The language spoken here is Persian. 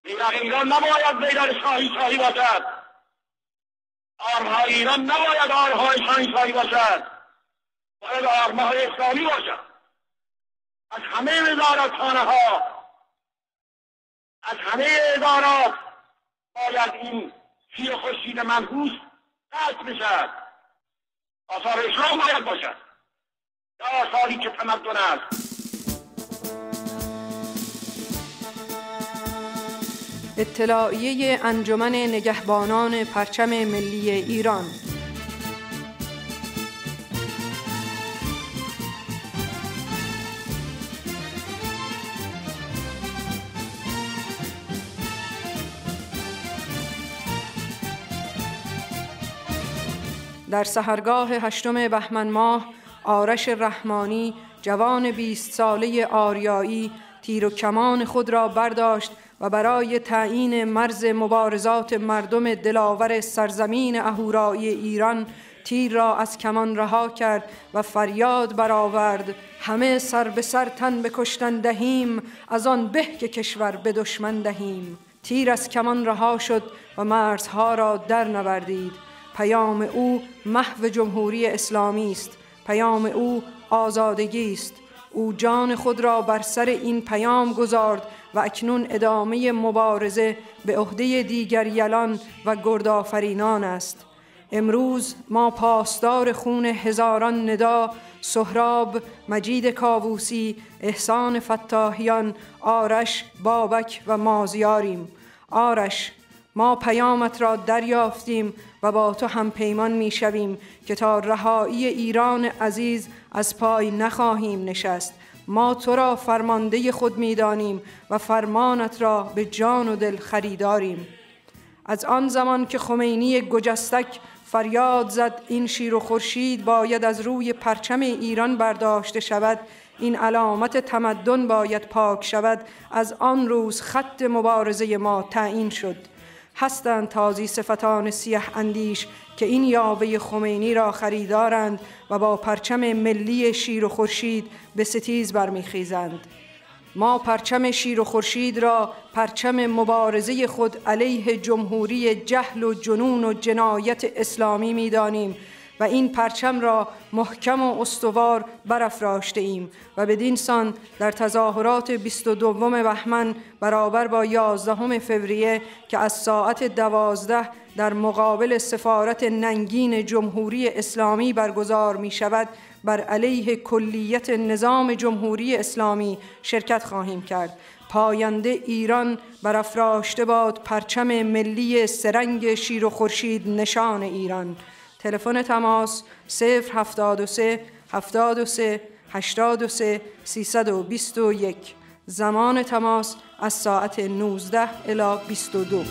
بیرق ایران نباید بیرق شاهی باشد. آرمهای ایران نباید آرمهای شاهی باشد، باید آرمهای اسلامی باشد. از همه وزارتخانه ها، از همه ادارات باید این شیر خورشید منحوس قطع بشد. آثار اسلام باید باشد یا آثاری که تمدن است. اطلاعیه انجمن نگهبانان پرچم ملی ایران. در سحرگاه 8 بهمن ماه، آرش رحمانی، جوان 20 ساله آریایی، تیر و کمان خود را برداشت و برای تعیین مرز مبارزات مردم دلاور سرزمین اهورایی ایران تیر را از کمان رها کرد و فریاد برآورد: همه سر به سر تن به کشتن دهیم، از آن به که کشور به دشمن دهیم. تیر از کمان رها شد و مرزها را در نوردید. پیام او محو جمهوری اسلامی است، پیام او آزادگی است. او جان خود را بر سر این پیام گذارد و اکنون ادامه مبارزه به عهده دیگر یلان و گردآفرینان است. امروز ما پاسدار خون هزاران ندا، سهراب، مجید کاووسی، احسان فتاحیان، آرش، بابک و مازیاریم. آرش، ما پیامت را دریافتیم و با تو هم پیمان می شویم که تا رهایی ایران عزیز از پای نخواهیم نشست. ما تو را فرمانده خود می دانیم و فرمانت را به جان و دل خریداریم. از آن زمان که خمینی گجستک فریاد زد این شیر و خورشید باید از روی پرچم ایران برداشته شود، این علامت تمدن باید پاک شود، از آن روز خط مبارزه ما تعیین شد. هستند تازی صفتان سیه اندیش که این یاوه خمینی را خریدارند و با پرچم ملی شیر و خورشید به ستیز برمیخیزند. ما پرچم شیر و خورشید را پرچم مبارزه خود علیه جمهوری جهل و جنون و جنایت اسلامی می‌دانیم و این پرچم را محکم و استوار برافراشته ایم و بدین سان در تظاهرات 22 بهمن برابر با 11 فوریه که از ساعت 12 در مقابل سفارت ننگین جمهوری اسلامی برگزار می شود بر علیه کلیت نظام جمهوری اسلامی شرکت خواهیم کرد. پاینده ایران برافراشته باد پرچم ملی سرنگ شیر و خورشید نشان ایران. تلفن تماس 073 73 83 321. زمان تماس از ساعت 19 الی 22.